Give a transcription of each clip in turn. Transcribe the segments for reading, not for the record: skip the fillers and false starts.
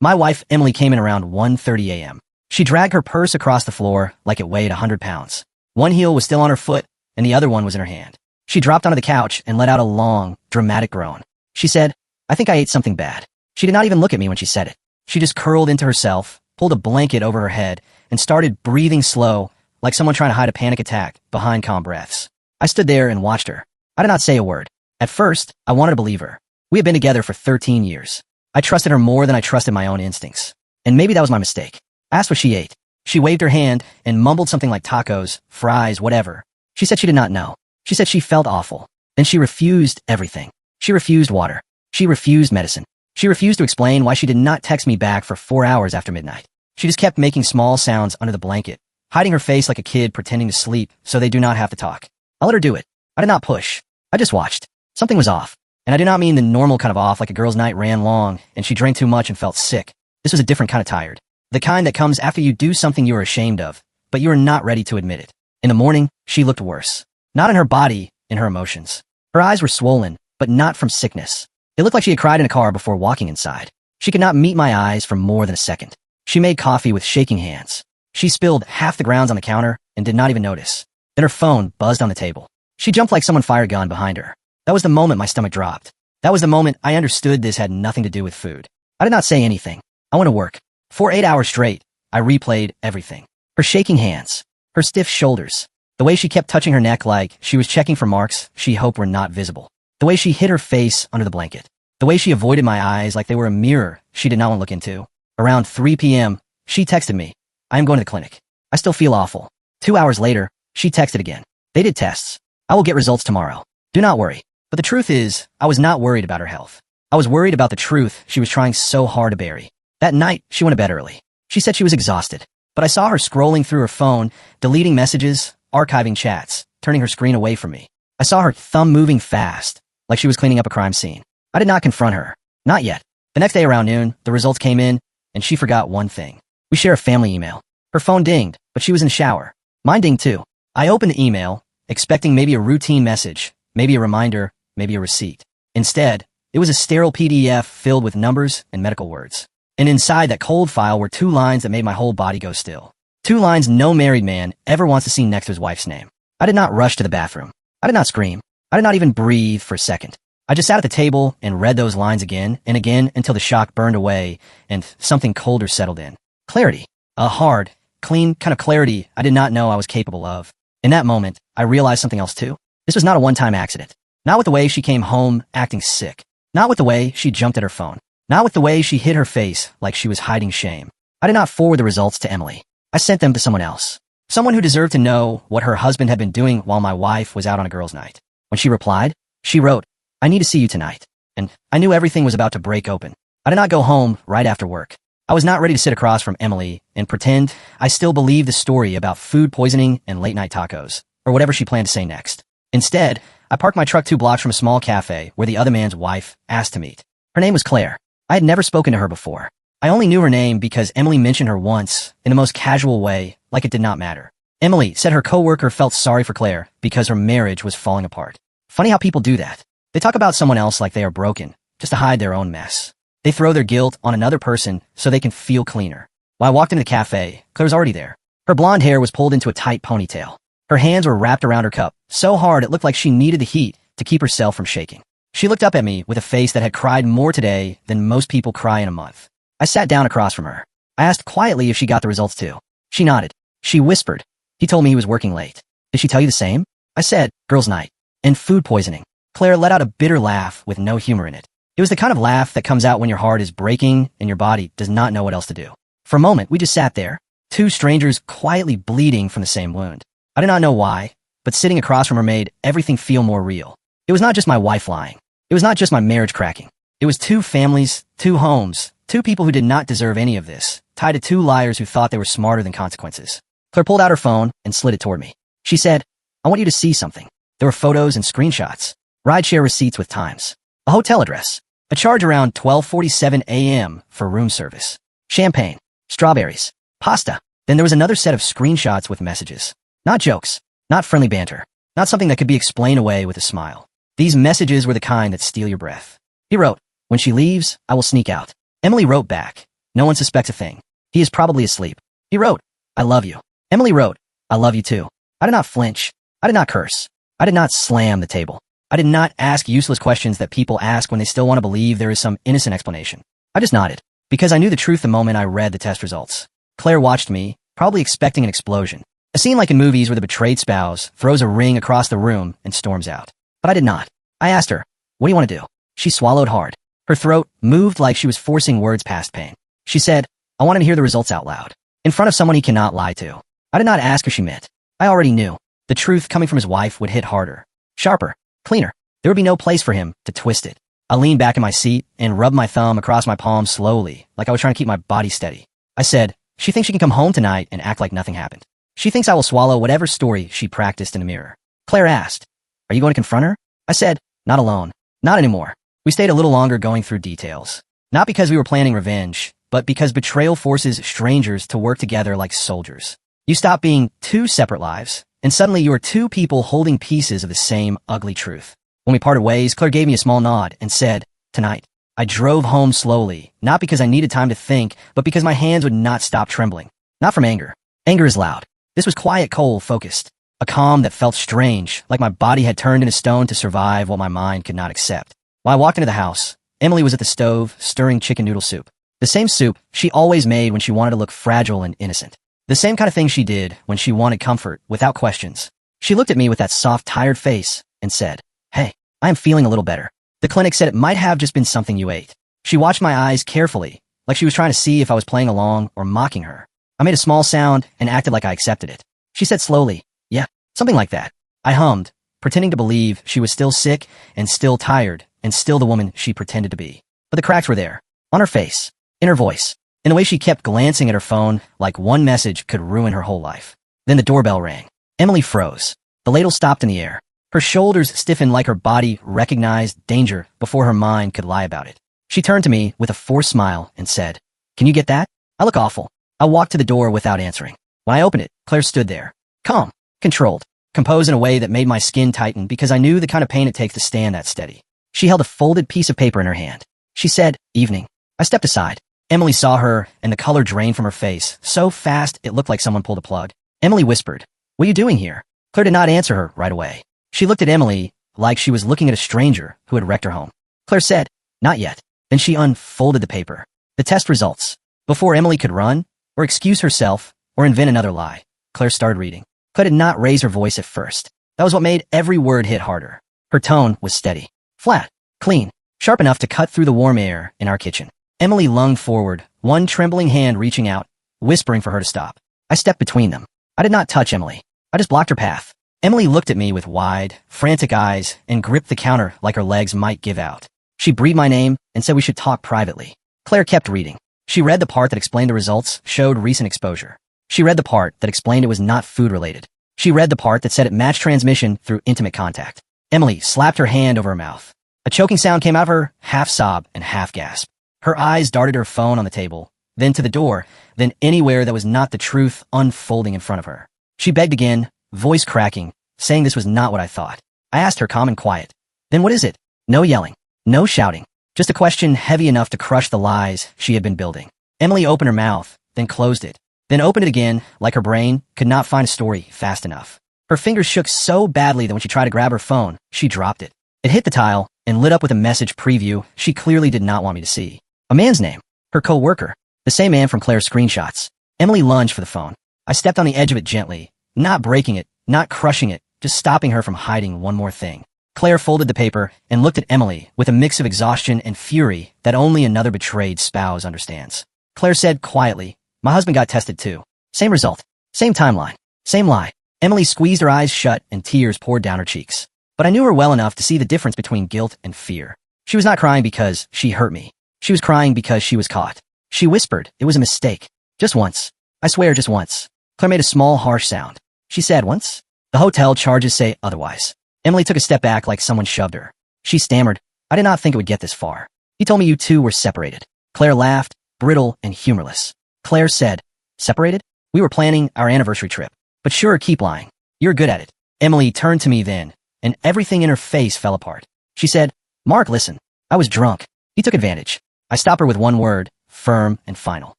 My wife, Emily, came in around 1:30 a.m. She dragged her purse across the floor like it weighed 100 pounds. One heel was still on her foot, and the other one was in her hand. She dropped onto the couch and let out a long, dramatic groan. She said, "I think I ate something bad." She did not even look at me when she said it. She just curled into herself, pulled a blanket over her head, and started breathing slow, like someone trying to hide a panic attack behind calm breaths. I stood there and watched her. I did not say a word. At first, I wanted to believe her. We had been together for 13 years. I trusted her more than I trusted my own instincts. And maybe that was my mistake. I asked what she ate. She waved her hand and mumbled something like tacos, fries, whatever. She said she did not know. She said she felt awful. Then she refused everything. She refused water. She refused medicine. She refused to explain why she did not text me back for 4 hours after midnight. She just kept making small sounds under the blanket, hiding her face like a kid pretending to sleep so they do not have to talk. I let her do it. I did not push. I just watched. Something was off. And I do not mean the normal kind of off like a girl's night ran long and she drank too much and felt sick. This was a different kind of tired. The kind that comes after you do something you are ashamed of, but you are not ready to admit it. In the morning, she looked worse. Not in her body, in her emotions. Her eyes were swollen, but not from sickness. It looked like she had cried in a car before walking inside. She could not meet my eyes for more than a second. She made coffee with shaking hands. She spilled half the grounds on the counter and did not even notice. Then her phone buzzed on the table. She jumped like someone fired a gun behind her. That was the moment my stomach dropped. That was the moment I understood this had nothing to do with food. I did not say anything. I went to work. For 8 hours straight, I replayed everything. Her shaking hands. Her stiff shoulders. The way she kept touching her neck like she was checking for marks she hoped were not visible. The way she hid her face under the blanket. The way she avoided my eyes like they were a mirror she did not want to look into. Around 3 p.m., she texted me, "I am going to the clinic. I still feel awful." 2 hours later, she texted again. "They did tests. I will get results tomorrow. Do not worry." But the truth is, I was not worried about her health. I was worried about the truth she was trying so hard to bury. That night, she went to bed early. She said she was exhausted. But I saw her scrolling through her phone, deleting messages, archiving chats, turning her screen away from me. I saw her thumb moving fast, like she was cleaning up a crime scene. I did not confront her. Not yet. The next day around noon, the results came in, and she forgot one thing. We share a family email. Her phone dinged, but she was in the shower. Mine dinged too. I opened the email, expecting maybe a routine message, maybe a reminder, maybe a receipt. Instead, it was a sterile PDF filled with numbers and medical words. And inside that cold file were 2 lines that made my whole body go still. 2 lines no married man ever wants to see next to his wife's name. I did not rush to the bathroom. I did not scream. I did not even breathe for a second. I just sat at the table and read those lines again and again until the shock burned away and something colder settled in. Clarity. A hard, clean kind of clarity I did not know I was capable of. In that moment, I realized something else too. This was not a one-time accident. Not with the way she came home acting sick. Not with the way she jumped at her phone. Not with the way she hid her face like she was hiding shame. I did not forward the results to Emily. I sent them to someone else. Someone who deserved to know what her husband had been doing while my wife was out on a girls' night. When she replied, she wrote, "I need to see you tonight." And I knew everything was about to break open. I did not go home right after work. I was not ready to sit across from Emily and pretend I still believed the story about food poisoning and late-night tacos, or whatever she planned to say next. Instead, I parked my truck 2 blocks from a small cafe where the other man's wife asked to meet. Her name was Claire. I had never spoken to her before. I only knew her name because Emily mentioned her once in the most casual way, like it did not matter. Emily said her coworker felt sorry for Claire because her marriage was falling apart. Funny how people do that. They talk about someone else like they are broken, just to hide their own mess. They throw their guilt on another person so they can feel cleaner. When I walked into the cafe, Claire was already there. Her blonde hair was pulled into a tight ponytail. Her hands were wrapped around her cup, so hard it looked like she needed the heat to keep herself from shaking. She looked up at me with a face that had cried more today than most people cry in a month. I sat down across from her. I asked quietly if she got the results too. She nodded. She whispered. "He told me he was working late. Did she tell you the same?" I said, "Girls' night. And food poisoning." Claire let out a bitter laugh with no humor in it. It was the kind of laugh that comes out when your heart is breaking and your body does not know what else to do. For a moment, we just sat there, 2 strangers quietly bleeding from the same wound. I did not know why, but sitting across from her made everything feel more real. It was not just my wife lying. It was not just my marriage cracking. It was 2 families, 2 homes, 2 people who did not deserve any of this, tied to 2 liars who thought they were smarter than consequences. Claire pulled out her phone and slid it toward me. She said, "I want you to see something." There were photos and screenshots, rideshare receipts with times, a hotel address, a charge around 12:47 a.m. for room service, champagne, strawberries, pasta. Then there was another set of screenshots with messages. Not jokes, not friendly banter, not something that could be explained away with a smile. These messages were the kind that steal your breath. He wrote, "When she leaves, I will sneak out." Emily wrote back, No one suspects a thing. He is probably asleep. He wrote, I love you. Emily wrote, I love you too. I did not flinch. I did not curse. I did not slam the table. I did not ask useless questions that people ask when they still want to believe there is some innocent explanation. I just nodded, because I knew the truth the moment I read the test results. Claire watched me, probably expecting an explosion. A scene like in movies where the betrayed spouse throws a ring across the room and storms out. But I did not. I asked her, what do you want to do? She swallowed hard. Her throat moved like she was forcing words past pain. She said, I want him to hear the results out loud, in front of someone he cannot lie to. I did not ask if she meant. I already knew. The truth coming from his wife would hit harder, sharper, cleaner. There would be no place for him to twist it. I leaned back in my seat and rubbed my thumb across my palm slowly, like I was trying to keep my body steady. I said, she thinks she can come home tonight and act like nothing happened. She thinks I will swallow whatever story she practiced in the mirror. Claire asked, are you going to confront her? I said, not alone. Not anymore. We stayed a little longer going through details. Not because we were planning revenge, but because betrayal forces strangers to work together like soldiers. You stop being two separate lives, and suddenly you are two people holding pieces of the same ugly truth. When we parted ways, Claire gave me a small nod and said, tonight. I drove home slowly, not because I needed time to think, but because my hands would not stop trembling. Not from anger. Anger is loud. This was quiet, cold, focused. A calm that felt strange, like my body had turned into stone to survive what my mind could not accept. When I walked into the house, Emily was at the stove, stirring chicken noodle soup. The same soup she always made when she wanted to look fragile and innocent. The same kind of thing she did when she wanted comfort, without questions. She looked at me with that soft, tired face and said, hey, I am feeling a little better. The clinic said it might have just been something you ate. She watched my eyes carefully, like she was trying to see if I was playing along or mocking her. I made a small sound and acted like I accepted it. She said slowly, yeah, something like that. I hummed, pretending to believe she was still sick and still tired and still the woman she pretended to be. But the cracks were there, on her face, in her voice, in the way she kept glancing at her phone like one message could ruin her whole life. Then the doorbell rang. Emily froze. The ladle stopped in the air. Her shoulders stiffened like her body recognized danger before her mind could lie about it. She turned to me with a forced smile and said, can you get that? I look awful. I walked to the door without answering. When I opened it, Claire stood there, calm, controlled, composed in a way that made my skin tighten because I knew the kind of pain it takes to stand that steady. She held a folded piece of paper in her hand. She said, evening. I stepped aside. Emily saw her, and the color drained from her face, so fast it looked like someone pulled a plug. Emily whispered, what are you doing here? Claire did not answer her right away. She looked at Emily like she was looking at a stranger who had wrecked her home. Claire said, not yet. Then she unfolded the paper. The test results. Before Emily could run, or excuse herself, or invent another lie, Claire started reading. Claire did not raise her voice at first. That was what made every word hit harder. Her tone was steady, flat, clean, sharp enough to cut through the warm air in our kitchen. Emily lunged forward, one trembling hand reaching out, whispering for her to stop. I stepped between them. I did not touch Emily. I just blocked her path. Emily looked at me with wide, frantic eyes and gripped the counter like her legs might give out. She breathed my name and said we should talk privately. Claire kept reading. She read the part that explained the results showed recent exposure. She read the part that explained it was not food-related. She read the part that said it matched transmission through intimate contact. Emily slapped her hand over her mouth. A choking sound came out of her, half sob and half gasp. Her eyes darted to her phone on the table, then to the door, then anywhere that was not the truth unfolding in front of her. She begged again, voice cracking, saying this was not what I thought. I asked her calm and quiet. Then what is it? No yelling. No shouting. Just a question heavy enough to crush the lies she had been building. Emily opened her mouth, then closed it, then opened it again, like her brain could not find a story fast enough. Her fingers shook so badly that when she tried to grab her phone, she dropped it. It hit the tile and lit up with a message preview she clearly did not want me to see. A man's name. Her co-worker. The same man from Claire's screenshots. Emily lunged for the phone. I stepped on the edge of it gently, not breaking it, not crushing it, just stopping her from hiding one more thing. Claire folded the paper and looked at Emily with a mix of exhaustion and fury that only another betrayed spouse understands. Claire said quietly, my husband got tested too. Same result. Same timeline. Same lie. Emily squeezed her eyes shut and tears poured down her cheeks. But I knew her well enough to see the difference between guilt and fear. She was not crying because she hurt me. She was crying because she was caught. She whispered, it was a mistake. Just once. I swear, just once. Claire made a small, harsh sound. She said, once? The hotel charges say otherwise. Emily took a step back like someone shoved her. She stammered, I did not think it would get this far. He told me you two were separated. Claire laughed, brittle and humorless. Claire said, separated? We were planning our anniversary trip. But sure, keep lying. You're good at it. Emily turned to me then, and everything in her face fell apart. She said, Mark, listen. I was drunk. He took advantage. I stopped her with one word, firm and final.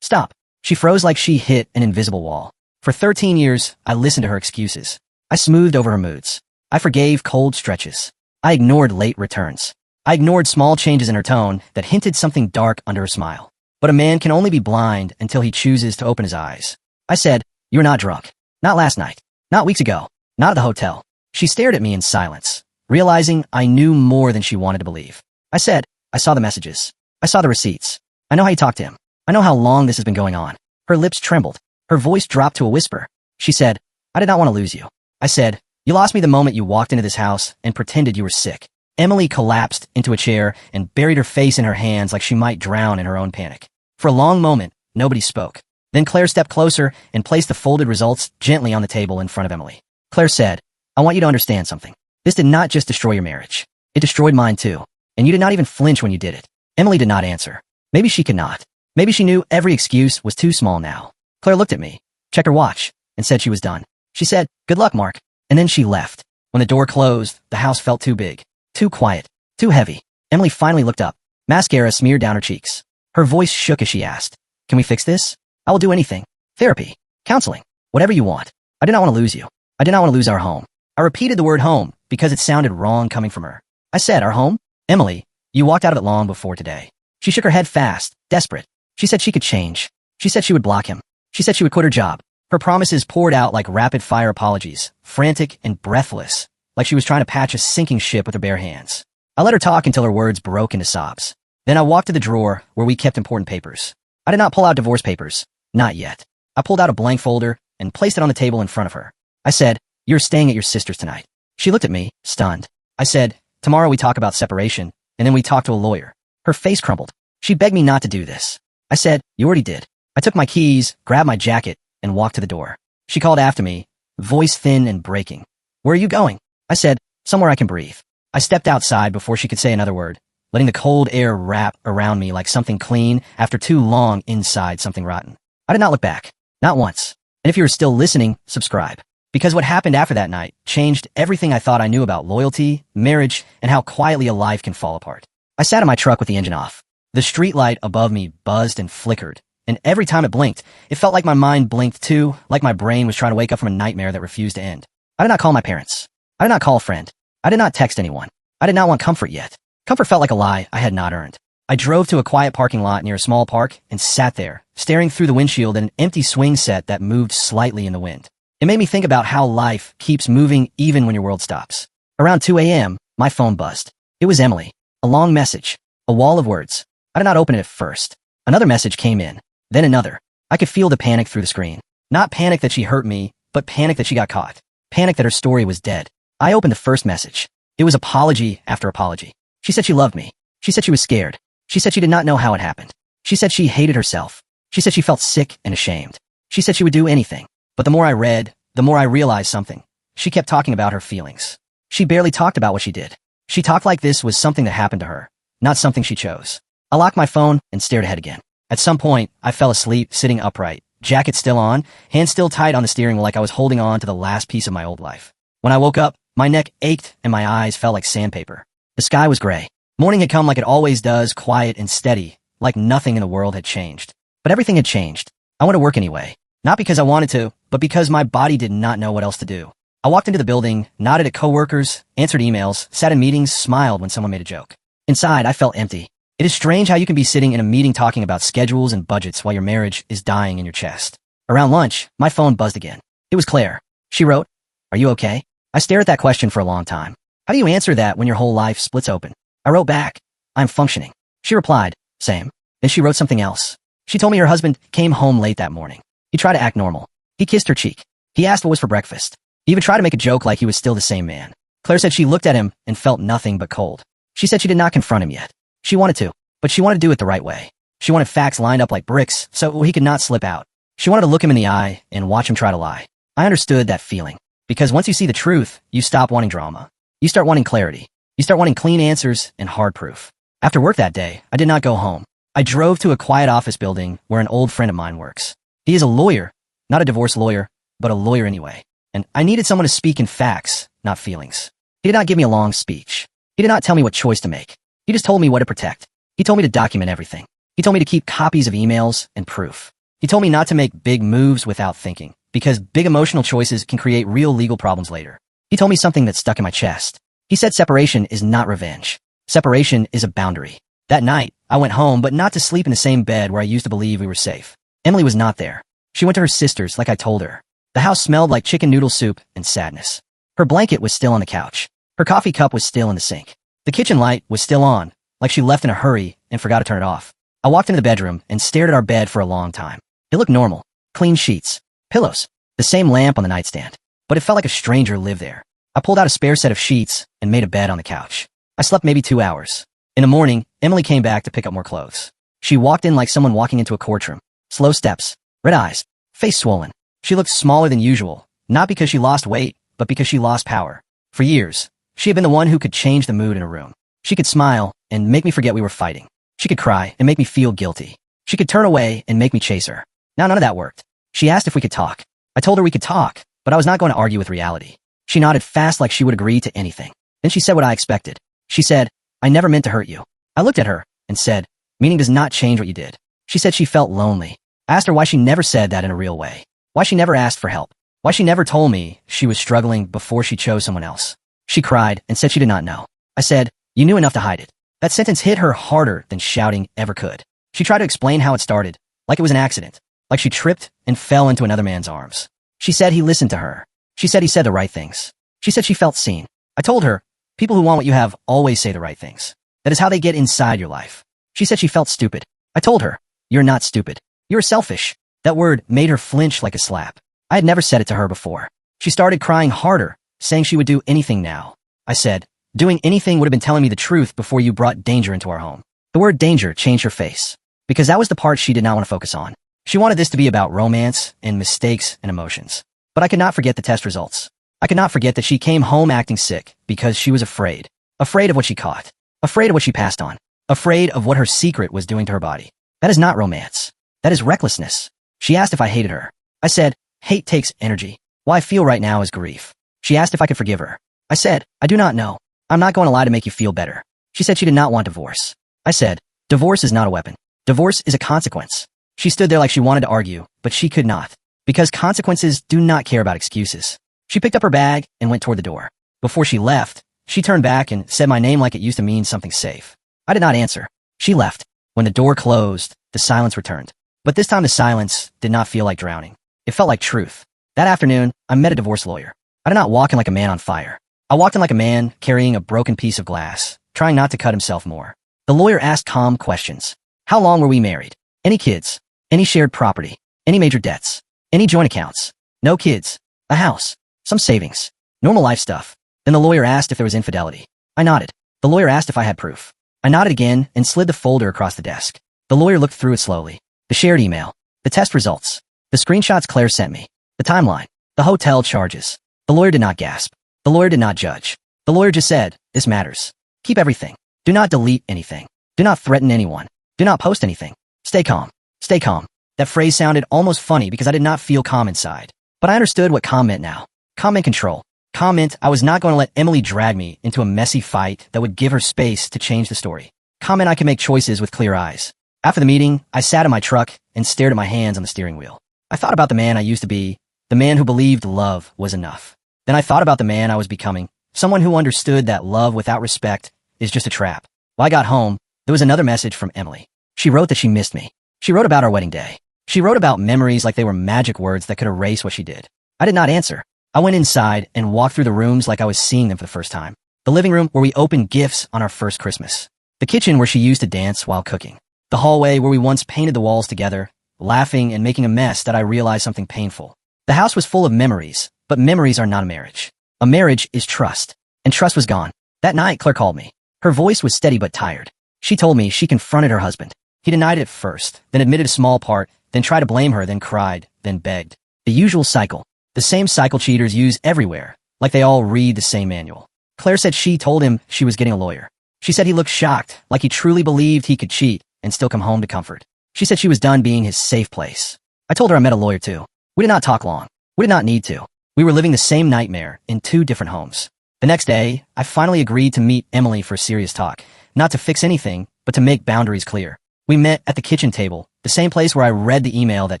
Stop. She froze like she hit an invisible wall. For 13 years, I listened to her excuses. I smoothed over her moods. I forgave cold stretches. I ignored late returns. I ignored small changes in her tone that hinted something dark under her smile. But a man can only be blind until he chooses to open his eyes. I said, "You're not drunk. Not last night. Not weeks ago. Not at the hotel." She stared at me in silence, realizing I knew more than she wanted to believe. I said, "I saw the messages. I saw the receipts. I know how you talked to him. I know how long this has been going on." Her lips trembled. Her voice dropped to a whisper. She said, "I did not want to lose you." I said, "You lost me the moment you walked into this house and pretended you were sick." Emily collapsed into a chair and buried her face in her hands like she might drown in her own panic. For a long moment, nobody spoke. Then Claire stepped closer and placed the folded results gently on the table in front of Emily. Claire said, "I want you to understand something. This did not just destroy your marriage. It destroyed mine too. And you did not even flinch when you did it." Emily did not answer. Maybe she could not. Maybe she knew every excuse was too small now. Claire looked at me, checked her watch, and said she was done. She said, "Good luck, Mark." And then she left. When the door closed, the house felt too big, too quiet, too heavy. Emily finally looked up. Mascara smeared down her cheeks. Her voice shook as she asked, "Can we fix this? I will do anything. Therapy, counseling, whatever you want. I did not want to lose you. I did not want to lose our home." I repeated the word home because it sounded wrong coming from her. I said, "Our home? Emily, you walked out of it long before today." She shook her head fast, desperate. She said she could change. She said she would block him. She said she would quit her job. Her promises poured out like rapid-fire apologies, frantic and breathless, like she was trying to patch a sinking ship with her bare hands. I let her talk until her words broke into sobs. Then I walked to the drawer where we kept important papers. I did not pull out divorce papers. Not yet. I pulled out a blank folder and placed it on the table in front of her. I said, "You're staying at your sister's tonight." She looked at me, stunned. I said, "Tomorrow we talk about separation, and then we talk to a lawyer." Her face crumbled. She begged me not to do this. I said, "You already did." I took my keys, grabbed my jacket, and walked to the door. She called after me, voice thin and breaking. "Where are you going?" I said, "Somewhere I can breathe." I stepped outside before she could say another word, letting the cold air wrap around me like something clean after too long inside something rotten. I did not look back. Not once. And if you are still listening, subscribe. Because what happened after that night changed everything I thought I knew about loyalty, marriage, and how quietly a life can fall apart. I sat in my truck with the engine off. The street light above me buzzed and flickered, and every time it blinked, it felt like my mind blinked too, like my brain was trying to wake up from a nightmare that refused to end. I did not call my parents. I did not call a friend. I did not text anyone. I did not want comfort yet. Comfort felt like a lie I had not earned. I drove to a quiet parking lot near a small park and sat there, staring through the windshield at an empty swing set that moved slightly in the wind. It made me think about how life keeps moving even when your world stops. Around 2 a.m., my phone buzzed. It was Emily. A long message. A wall of words. I did not open it at first. Another message came in. Then another. I could feel the panic through the screen. Not panic that she hurt me, but panic that she got caught. Panic that her story was dead. I opened the first message. It was apology after apology. She said she loved me. She said she was scared. She said she did not know how it happened. She said she hated herself. She said she felt sick and ashamed. She said she would do anything. But the more I read, the more I realized something. She kept talking about her feelings. She barely talked about what she did. She talked like this was something that happened to her, not something she chose. I locked my phone and stared ahead again. At some point, I fell asleep, sitting upright, jacket still on, hands still tight on the steering wheel like I was holding on to the last piece of my old life. When I woke up, my neck ached and my eyes felt like sandpaper. The sky was gray. Morning had come like it always does, quiet and steady, like nothing in the world had changed. But everything had changed. I went to work anyway. Not because I wanted to, but because my body did not know what else to do. I walked into the building, nodded at coworkers, answered emails, sat in meetings, smiled when someone made a joke. Inside, I felt empty. It is strange how you can be sitting in a meeting talking about schedules and budgets while your marriage is dying in your chest. Around lunch, my phone buzzed again. It was Claire. She wrote, "Are you okay?" I stared at that question for a long time. How do you answer that when your whole life splits open? I wrote back, "I'm functioning." She replied, "Same." Then she wrote something else. She told me her husband came home late that morning. He tried to act normal. He kissed her cheek. He asked what was for breakfast. He even tried to make a joke like he was still the same man. Claire said she looked at him and felt nothing but cold. She said she did not confront him yet. She wanted to, but she wanted to do it the right way. She wanted facts lined up like bricks so he could not slip out. She wanted to look him in the eye and watch him try to lie. I understood that feeling. Because once you see the truth, you stop wanting drama. You start wanting clarity. You start wanting clean answers and hard proof. After work that day, I did not go home. I drove to a quiet office building where an old friend of mine works. He is a lawyer, not a divorce lawyer, but a lawyer anyway. And I needed someone to speak in facts, not feelings. He did not give me a long speech. He did not tell me what choice to make. He just told me what to protect. He told me to document everything. He told me to keep copies of emails and proof. He told me not to make big moves without thinking, because big emotional choices can create real legal problems later. He told me something that stuck in my chest. He said separation is not revenge. Separation is a boundary. That night, I went home, but not to sleep in the same bed where I used to believe we were safe. Emily was not there. She went to her sister's like I told her. The house smelled like chicken noodle soup and sadness. Her blanket was still on the couch. Her coffee cup was still in the sink. The kitchen light was still on, like she left in a hurry and forgot to turn it off. I walked into the bedroom and stared at our bed for a long time. It looked normal. Clean sheets. Pillows. The same lamp on the nightstand. But it felt like a stranger lived there. I pulled out a spare set of sheets and made a bed on the couch. I slept maybe 2 hours. In the morning, Emily came back to pick up more clothes. She walked in like someone walking into a courtroom. Slow steps. Red eyes. Face swollen. She looked smaller than usual, not because she lost weight, but because she lost power. For years, she had been the one who could change the mood in a room. She could smile and make me forget we were fighting. She could cry and make me feel guilty. She could turn away and make me chase her. Now none of that worked. She asked if we could talk. I told her we could talk, but I was not going to argue with reality. She nodded fast like she would agree to anything. Then she said what I expected. She said, "I never meant to hurt you." I looked at her and said, "Meaning does not change what you did." She said she felt lonely. I asked her why she never said that in a real way. Why she never asked for help. Why she never told me she was struggling before she chose someone else. She cried and said she did not know. I said, "You knew enough to hide it." That sentence hit her harder than shouting ever could. She tried to explain how it started, like it was an accident, like she tripped and fell into another man's arms. She said he listened to her. She said he said the right things. She said she felt seen. I told her, people who want what you have always say the right things. That is how they get inside your life. She said she felt stupid. I told her, "You're not stupid. You're selfish." That word made her flinch like a slap. I had never said it to her before. She started crying harder, saying she would do anything now. I said, "Doing anything would have been telling me the truth before you brought danger into our home." The word danger changed her face, because that was the part she did not want to focus on. She wanted this to be about romance and mistakes and emotions. But I could not forget the test results. I could not forget that she came home acting sick because she was afraid. Afraid of what she caught. Afraid of what she passed on. Afraid of what her secret was doing to her body. That is not romance. That is recklessness. She asked if I hated her. I said, hate takes energy. What I feel right now is grief. She asked if I could forgive her. I said, I do not know. I'm not going to lie to make you feel better. She said she did not want divorce. I said, divorce is not a weapon. Divorce is a consequence. She stood there like she wanted to argue, but she could not. Because consequences do not care about excuses. She picked up her bag and went toward the door. Before she left, she turned back and said my name like it used to mean something safe. I did not answer. She left. When the door closed, the silence returned. But this time the silence did not feel like drowning. It felt like truth. That afternoon, I met a divorce lawyer. I did not walk in like a man on fire. I walked in like a man carrying a broken piece of glass, trying not to cut himself more. The lawyer asked calm questions. How long were we married? Any kids? Any shared property? Any major debts? Any joint accounts? No kids. A house. Some savings. Normal life stuff. Then the lawyer asked if there was infidelity. I nodded. The lawyer asked if I had proof. I nodded again and slid the folder across the desk. The lawyer looked through it slowly. The shared email. The test results. The screenshots Claire sent me. The timeline. The hotel charges. The lawyer did not gasp. The lawyer did not judge. The lawyer just said, this matters. Keep everything. Do not delete anything. Do not threaten anyone. Do not post anything. Stay calm. Stay calm. That phrase sounded almost funny because I did not feel calm inside. But I understood what calm meant now. Calm meant control. Calm meant I was not going to let Emily drag me into a messy fight that would give her space to change the story. Calm meant I could make choices with clear eyes. After the meeting, I sat in my truck and stared at my hands on the steering wheel. I thought about the man I used to be, the man who believed love was enough. Then I thought about the man I was becoming, someone who understood that love without respect is just a trap. When I got home, there was another message from Emily. She wrote that she missed me. She wrote about our wedding day. She wrote about memories like they were magic words that could erase what she did. I did not answer. I went inside and walked through the rooms like I was seeing them for the first time. The living room where we opened gifts on our first Christmas. The kitchen where she used to dance while cooking. The hallway where we once painted the walls together, laughing and making a mess that I realized something painful. The house was full of memories, but memories are not a marriage. A marriage is trust. And trust was gone. That night, Claire called me. Her voice was steady but tired. She told me she confronted her husband. He denied it at first, then admitted a small part, then tried to blame her, then cried, then begged. The usual cycle. The same cycle cheaters use everywhere, like they all read the same manual. Claire said she told him she was getting a lawyer. She said he looked shocked, like he truly believed he could cheat and still come home to comfort. She said she was done being his safe place. I told her I met a lawyer too. We did not talk long. We did not need to. We were living the same nightmare in 2 different homes. The next day, I finally agreed to meet Emily for a serious talk, not to fix anything, but to make boundaries clear. We met at the kitchen table, the same place where I read the email that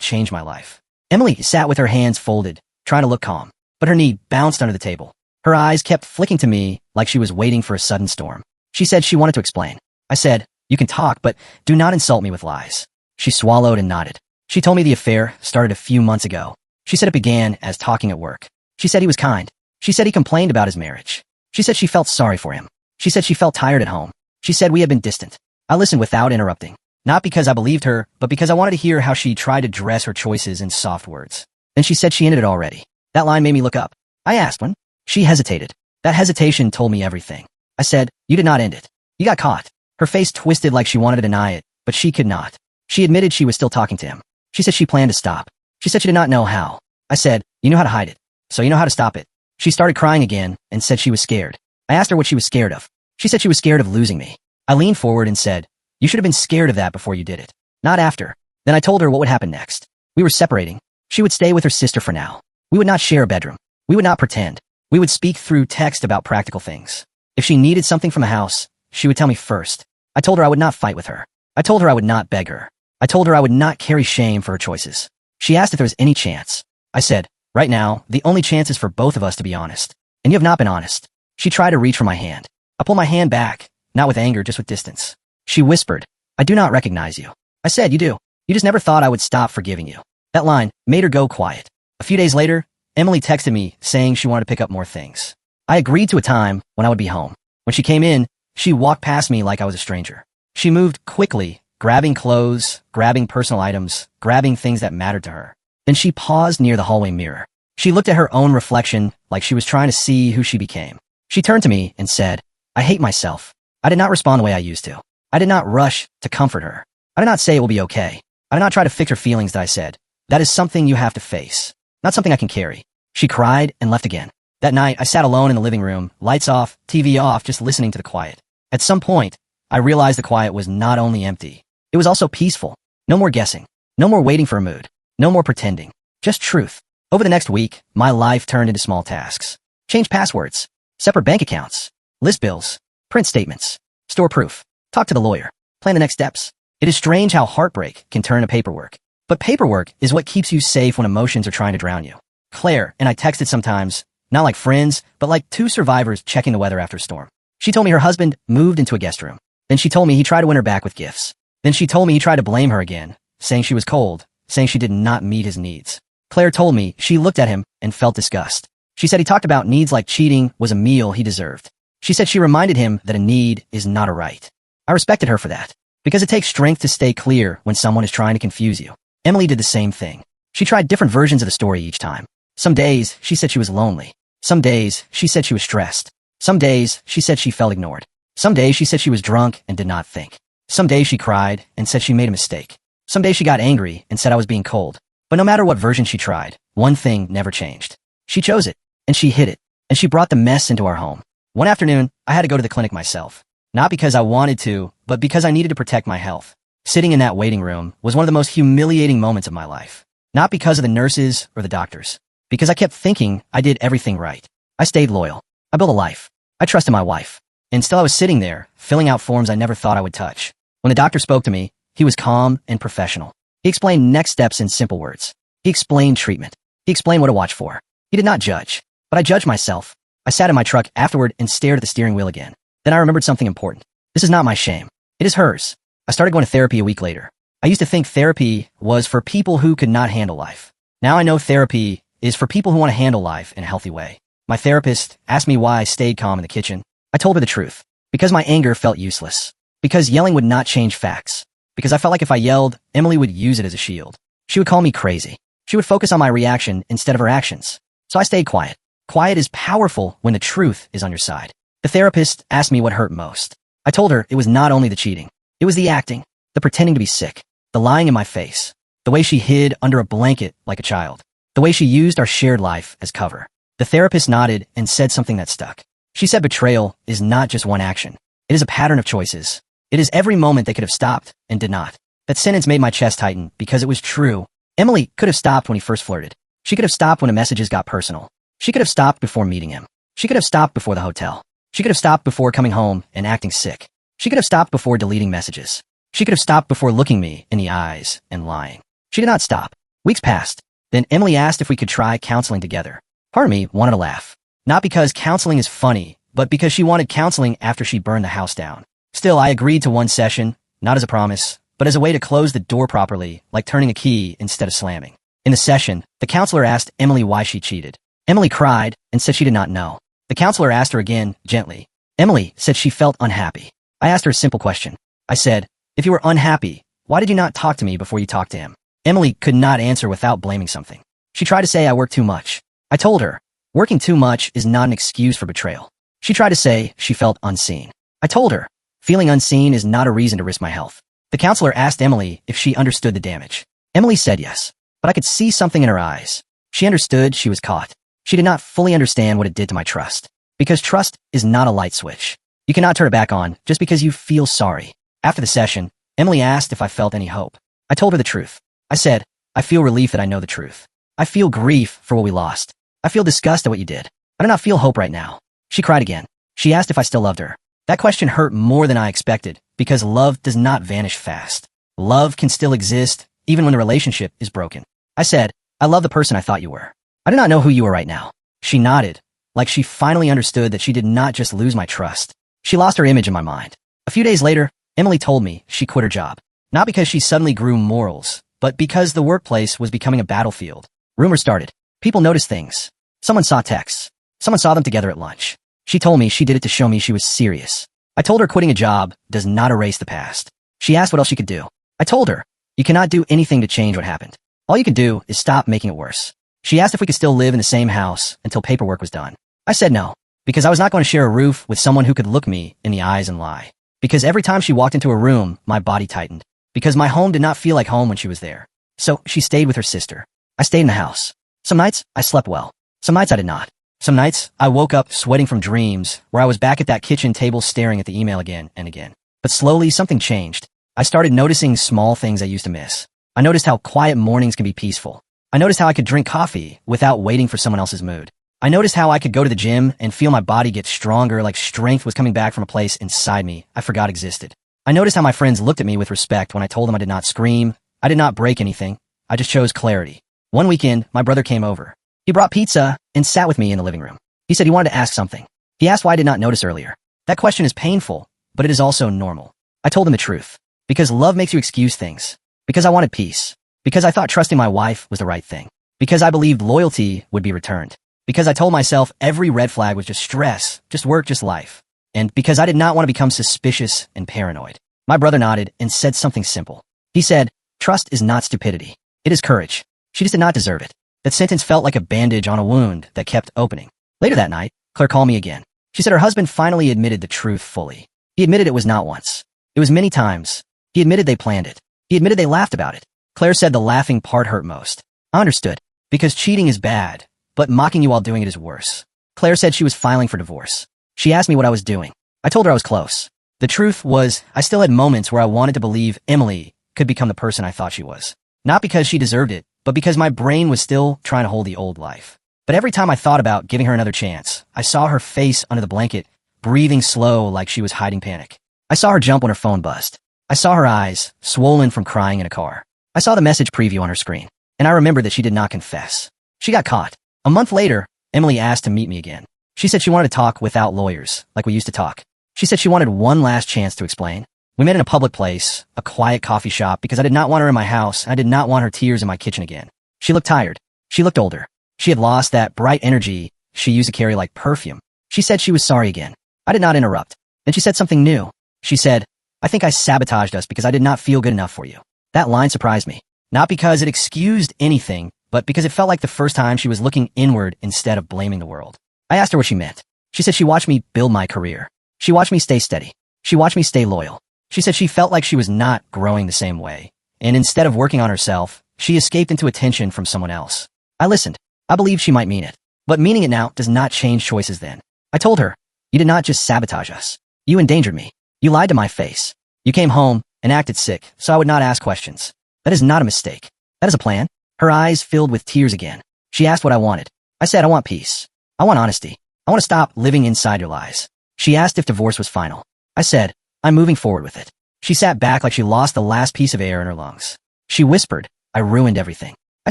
changed my life. Emily sat with her hands folded, trying to look calm, but her knee bounced under the table. Her eyes kept flicking to me like she was waiting for a sudden storm. She said she wanted to explain. I said, "You can talk, but do not insult me with lies." She swallowed and nodded. She told me the affair started a few months ago. She said it began as talking at work. She said he was kind. She said he complained about his marriage. She said she felt sorry for him. She said she felt tired at home. She said we had been distant. I listened without interrupting. Not because I believed her, but because I wanted to hear how she tried to dress her choices in soft words. Then she said she ended it already. That line made me look up. I asked when. She hesitated. That hesitation told me everything. I said, "You did not end it. You got caught." Her face twisted like she wanted to deny it, but she could not. She admitted she was still talking to him. She said she planned to stop. She said she did not know how. I said, "You know how to hide it, so you know how to stop it." She started crying again and said she was scared. I asked her what she was scared of. She said she was scared of losing me. I leaned forward and said, "You should have been scared of that before you did it, not after." Then I told her what would happen next. We were separating. She would stay with her sister for now. We would not share a bedroom. We would not pretend. We would speak through text about practical things. If she needed something from the house, she would tell me first. I told her I would not fight with her. I told her I would not beg her. I told her I would not carry shame for her choices. She asked if there was any chance. I said, "Right now, the only chance is for both of us to be honest. And you have not been honest." She tried to reach for my hand. I pulled my hand back, not with anger, just with distance. She whispered, "I do not recognize you." I said, "You do. You just never thought I would stop forgiving you." That line made her go quiet. A few days later, Emily texted me saying she wanted to pick up more things. I agreed to a time when I would be home. When she came in, she walked past me like I was a stranger. She moved quickly, grabbing clothes, grabbing personal items, grabbing things that mattered to her. Then she paused near the hallway mirror. She looked at her own reflection like she was trying to see who she became. She turned to me and said, "I hate myself." I did not respond the way I used to. I did not rush to comfort her. I did not say it will be okay. I did not try to fix her feelings that I said, "That is something you have to face, not something I can carry." She cried and left again. That night, I sat alone in the living room, lights off, TV off, just listening to the quiet. At some point, I realized the quiet was not only empty, it was also peaceful. No more guessing. No more waiting for a mood. No more pretending. Just truth. Over the next week, my life turned into small tasks. Change passwords. Separate bank accounts. List bills. Print statements. Store proof. Talk to the lawyer. Plan the next steps. It is strange how heartbreak can turn to paperwork. But paperwork is what keeps you safe when emotions are trying to drown you. Claire and I texted sometimes, not like friends, but like two survivors checking the weather after a storm. She told me her husband moved into a guest room. Then she told me he tried to win her back with gifts. Then she told me he tried to blame her again, saying she was cold, saying she did not meet his needs. Claire told me she looked at him and felt disgust. She said he talked about needs like cheating was a meal he deserved. She said she reminded him that a need is not a right. I respected her for that, because it takes strength to stay clear when someone is trying to confuse you. Emily did the same thing. She tried different versions of the story each time. Some days, she said she was lonely. Some days, she said she was stressed. Some days, she said she felt ignored. Some days, she said she was drunk and did not think. Some days, she cried and said she made a mistake. Some days, she got angry and said I was being cold. But no matter what version she tried, one thing never changed. She chose it, and she hid it, and she brought the mess into our home. One afternoon, I had to go to the clinic myself. Not because I wanted to, but because I needed to protect my health. Sitting in that waiting room was one of the most humiliating moments of my life. Not because of the nurses or the doctors. Because I kept thinking I did everything right. I stayed loyal. I built a life. I trusted my wife. And still I was sitting there, filling out forms I never thought I would touch. When the doctor spoke to me, he was calm and professional. He explained next steps in simple words. He explained treatment. He explained what to watch for. He did not judge. But I judged myself. I sat in my truck afterward and stared at the steering wheel again. Then I remembered something important. This is not my shame. It is hers. I started going to therapy a week later. I used to think therapy was for people who could not handle life. Now I know therapy is for people who want to handle life in a healthy way. My therapist asked me why I stayed calm in the kitchen. I told her the truth. Because my anger felt useless. Because yelling would not change facts. Because I felt like if I yelled, Emily would use it as a shield. She would call me crazy. She would focus on my reaction instead of her actions. So I stayed quiet. Quiet is powerful when the truth is on your side. The therapist asked me what hurt most. I told her it was not only the cheating. It was the acting, the pretending to be sick, the lying in my face, the way she hid under a blanket like a child, the way she used our shared life as cover. The therapist nodded and said something that stuck. She said betrayal is not just one action. It is a pattern of choices. It is every moment they could have stopped and did not. That sentence made my chest tighten because it was true. Emily could have stopped when he first flirted. She could have stopped when the messages got personal. She could have stopped before meeting him. She could have stopped before the hotel. She could have stopped before coming home and acting sick. She could have stopped before deleting messages. She could have stopped before looking me in the eyes and lying. She did not stop. Weeks passed. Then Emily asked if we could try counseling together. Part of me wanted to laugh. Not because counseling is funny, but because she wanted counseling after she burned the house down. Still, I agreed to one session, not as a promise, but as a way to close the door properly, like turning a key instead of slamming. In the session, the counselor asked Emily why she cheated. Emily cried and said she did not know. The counselor asked her again, gently. Emily said she felt unhappy. I asked her a simple question. I said, if you were unhappy, why did you not talk to me before you talked to him? Emily could not answer without blaming something. She tried to say I work too much. I told her, working too much is not an excuse for betrayal. She tried to say she felt unseen. I told her, feeling unseen is not a reason to risk my health. The counselor asked Emily if she understood the damage. Emily said yes, but I could see something in her eyes. She understood she was caught. She did not fully understand what it did to my trust. Because trust is not a light switch. You cannot turn it back on just because you feel sorry. After the session, Emily asked if I felt any hope. I told her the truth. I said, I feel relief that I know the truth. I feel grief for what we lost. I feel disgust at what you did. I do not feel hope right now. She cried again. She asked if I still loved her. That question hurt more than I expected because love does not vanish fast. Love can still exist even when the relationship is broken. I said, I love the person I thought you were. I do not know who you are right now. She nodded, like she finally understood that she did not just lose my trust. She lost her image in my mind. A few days later, Emily told me she quit her job. Not because she suddenly grew morals, but because the workplace was becoming a battlefield. Rumors started. People noticed things. Someone saw texts. Someone saw them together at lunch. She told me she did it to show me she was serious. I told her quitting a job does not erase the past. She asked what else she could do. I told her, you cannot do anything to change what happened. All you can do is stop making it worse. She asked if we could still live in the same house until paperwork was done. I said no, because I was not going to share a roof with someone who could look me in the eyes and lie. Because every time she walked into a room, my body tightened. Because my home did not feel like home when she was there. So she stayed with her sister. I stayed in the house. Some nights, I slept well. Some nights I did not. Some nights, I woke up sweating from dreams where I was back at that kitchen table staring at the email again and again. But slowly, something changed. I started noticing small things I used to miss. I noticed how quiet mornings can be peaceful. I noticed how I could drink coffee without waiting for someone else's mood. I noticed how I could go to the gym and feel my body get stronger, like strength was coming back from a place inside me I forgot existed. I noticed how my friends looked at me with respect when I told them I did not scream. I did not break anything. I just chose clarity. One weekend, my brother came over. He brought pizza and sat with me in the living room. He said he wanted to ask something. He asked why I did not notice earlier. That question is painful, but it is also normal. I told him the truth. Because love makes you excuse things. Because I wanted peace. Because I thought trusting my wife was the right thing. Because I believed loyalty would be returned. Because I told myself every red flag was just stress, just work, just life. And because I did not want to become suspicious and paranoid. My brother nodded and said something simple. He said, trust is not stupidity. It is courage. She just did not deserve it. That sentence felt like a bandage on a wound that kept opening. Later that night, Claire called me again. She said her husband finally admitted the truth fully. He admitted it was not once. It was many times. He admitted they planned it. He admitted they laughed about it. Claire said the laughing part hurt most. I understood. Because cheating is bad, but mocking you while doing it is worse. Claire said she was filing for divorce. She asked me what I was doing. I told her I was close. The truth was, I still had moments where I wanted to believe Emily could become the person I thought she was. Not because she deserved it, but because my brain was still trying to hold the old life. But every time I thought about giving her another chance, I saw her face under the blanket, breathing slow like she was hiding panic. I saw her jump when her phone buzzed. I saw her eyes, swollen from crying in a car. I saw the message preview on her screen, and I remembered that she did not confess. She got caught. A month later, Emily asked to meet me again. She said she wanted to talk without lawyers, like we used to talk. She said she wanted one last chance to explain. We met in a public place, a quiet coffee shop, because I did not want her in my house, and I did not want her tears in my kitchen again. She looked tired. She looked older. She had lost that bright energy she used to carry like perfume. She said she was sorry again. I did not interrupt. Then she said something new. She said, I think I sabotaged us because I did not feel good enough for you. That line surprised me. Not because it excused anything, but because it felt like the first time she was looking inward instead of blaming the world. I asked her what she meant. She said she watched me build my career. She watched me stay steady. She watched me stay loyal. She said she felt like she was not growing the same way. And instead of working on herself, she escaped into attention from someone else. I listened. I believed she might mean it. But meaning it now does not change choices then. I told her, you did not just sabotage us. You endangered me. You lied to my face. You came home and acted sick, so I would not ask questions. That is not a mistake. That is a plan. Her eyes filled with tears again. She asked what I wanted. I said, I want peace. I want honesty. I want to stop living inside your lies. She asked if divorce was final. I said, I'm moving forward with it. She sat back like she lost the last piece of air in her lungs. She whispered, "I ruined everything." I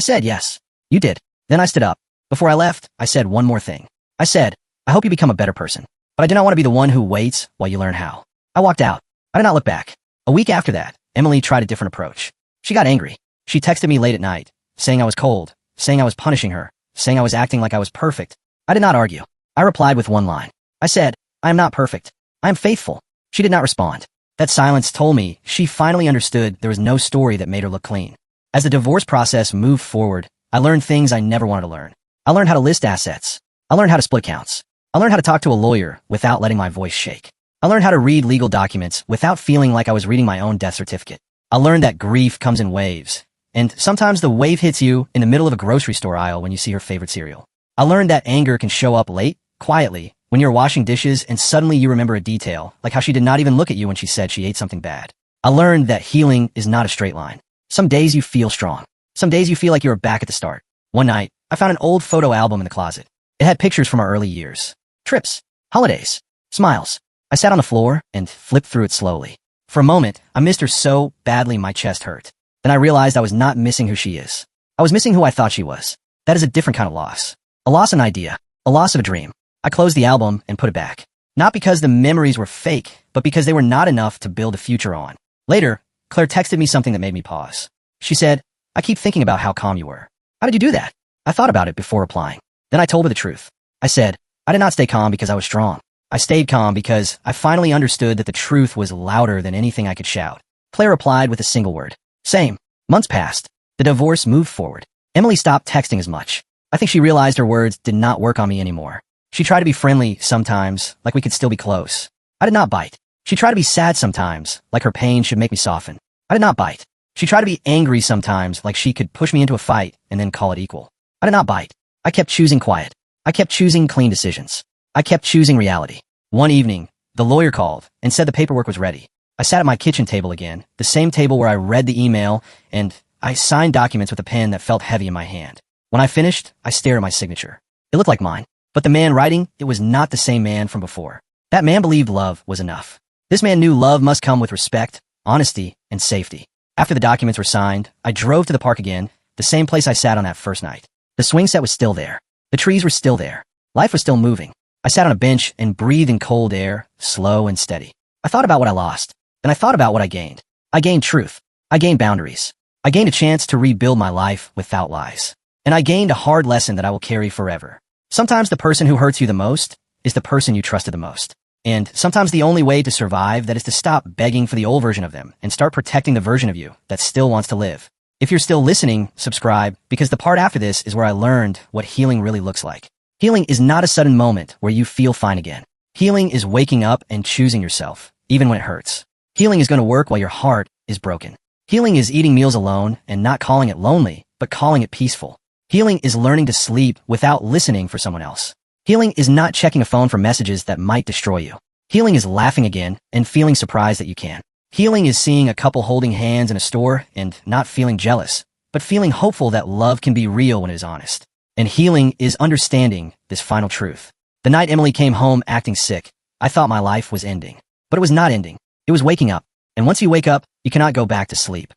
said, "Yes, you did." Then I stood up. Before I left, I said one more thing. I said, "I hope you become a better person, but I do not want to be the one who waits while you learn how." I walked out. I did not look back. A week after that, Emily tried a different approach. She got angry. She texted me late at night, saying I was cold, saying I was punishing her, saying I was acting like I was perfect. I did not argue. I replied with one line. I said, "I am not perfect. I am faithful." She did not respond. That silence told me she finally understood there was no story that made her look clean. As the divorce process moved forward, I learned things I never wanted to learn. I learned how to list assets. I learned how to split accounts. I learned how to talk to a lawyer without letting my voice shake. I learned how to read legal documents without feeling like I was reading my own death certificate. I learned that grief comes in waves, and sometimes the wave hits you in the middle of a grocery store aisle when you see your favorite cereal. I learned that anger can show up late, quietly, when you're washing dishes and suddenly you remember a detail, like how she did not even look at you when she said she ate something bad. I learned that healing is not a straight line. Some days you feel strong. Some days you feel like you were back at the start. One night, I found an old photo album in the closet. It had pictures from our early years. Trips, holidays, smiles. I sat on the floor and flipped through it slowly. For a moment, I missed her so badly my chest hurt. Then I realized I was not missing who she is. I was missing who I thought she was. That is a different kind of loss. A loss of an idea. A loss of a dream. I closed the album and put it back. Not because the memories were fake, but because they were not enough to build a future on. Later, Claire texted me something that made me pause. She said, "I keep thinking about how calm you were. How did you do that?" I thought about it before replying. Then I told her the truth. I said, "I did not stay calm because I was strong. I stayed calm because I finally understood that the truth was louder than anything I could shout." Claire replied with a single word. Same. Months passed. The divorce moved forward. Emily stopped texting as much. I think she realized her words did not work on me anymore. She tried to be friendly sometimes, like we could still be close. I did not bite. She tried to be sad sometimes, like her pain should make me soften. I did not bite. She tried to be angry sometimes, like she could push me into a fight and then call it equal. I did not bite. I kept choosing quiet. I kept choosing clean decisions. I kept choosing reality. One evening, the lawyer called and said the paperwork was ready. I sat at my kitchen table again, the same table where I read the email, and I signed documents with a pen that felt heavy in my hand. When I finished, I stared at my signature. It looked like mine. But the man writing, it was not the same man from before. That man believed love was enough. This man knew love must come with respect, honesty, and safety. After the documents were signed, I drove to the park again, the same place I sat on that first night. The swing set was still there. The trees were still there. Life was still moving. I sat on a bench and breathed in cold air, slow and steady. I thought about what I lost, and I thought about what I gained. I gained truth. I gained boundaries. I gained a chance to rebuild my life without lies. And I gained a hard lesson that I will carry forever. Sometimes the person who hurts you the most is the person you trusted the most. And sometimes the only way to survive that is to stop begging for the old version of them and start protecting the version of you that still wants to live. If you're still listening, subscribe, because the part after this is where I learned what healing really looks like. Healing is not a sudden moment where you feel fine again. Healing is waking up and choosing yourself, even when it hurts. Healing is going to work while your heart is broken. Healing is eating meals alone and not calling it lonely, but calling it peaceful. Healing is learning to sleep without listening for someone else. Healing is not checking a phone for messages that might destroy you. Healing is laughing again and feeling surprised that you can. Healing is seeing a couple holding hands in a store and not feeling jealous, but feeling hopeful that love can be real when it is honest. And healing is understanding this final truth. The night Emily came home acting sick, I thought my life was ending. But it was not ending. It was waking up. And once you wake up, you cannot go back to sleep.